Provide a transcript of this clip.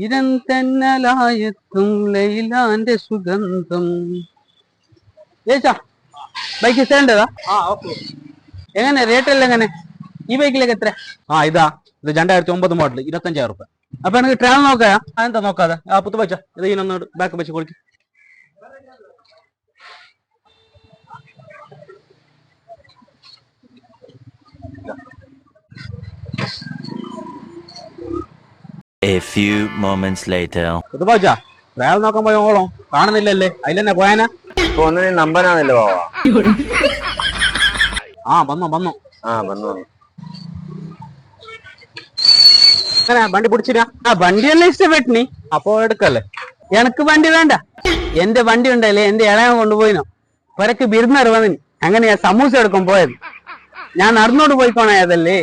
ഇരം തെന്നലായെത്തും ലൈലാന്റെ സുഗന്ധം. ഏച്ചാ ബൈക്ക് സ്റ്റാൻഡേതാ? എങ്ങനെ റേറ്റ് എല്ലാം എങ്ങനെ? ഈ ബൈക്കിലേക്ക് എത്ര? ഇതാ ഇത് 2009 മോഡൽ 25,000 റുപ്യ. അപ്പൊ എനിക്ക് ട്രാവൽ നോക്കാ? എന്താ നോക്കാതെ പുത്ത് വെച്ച ഇത് ഇതിനൊന്ന് ബാക്ക് വെച്ച് കൊടുക്കും. A few moments later. പുത്ത് വെച്ച ട്രാവൽ നോക്കാൻ പോയ ഓളം കാണുന്നില്ലല്ലേ, അതിലെന്നെ പോയാനാ? നമ്പരാണല്ലോ വന്നോ വന്നു വണ്ടി പിടിച്ചിരാ? വണ്ടിയെല്ലാം ഇഷ്ടപ്പെട്ടിനി. അപ്പൊ എടുക്കല്ലേ? എനക്ക് വണ്ടി വേണ്ട. എന്റെ വണ്ടി ഉണ്ടല്ലേ, എന്റെ ഇളയ കൊണ്ടുപോയിനോ പുരക്ക് ബിരുന്നർ വന്നിന്. അങ്ങനെ ഞാൻ സമൂസ എടുക്കാൻ പോയത്. ഞാൻ നടന്നോട് പോയിക്കോണേ അതല്ലേ.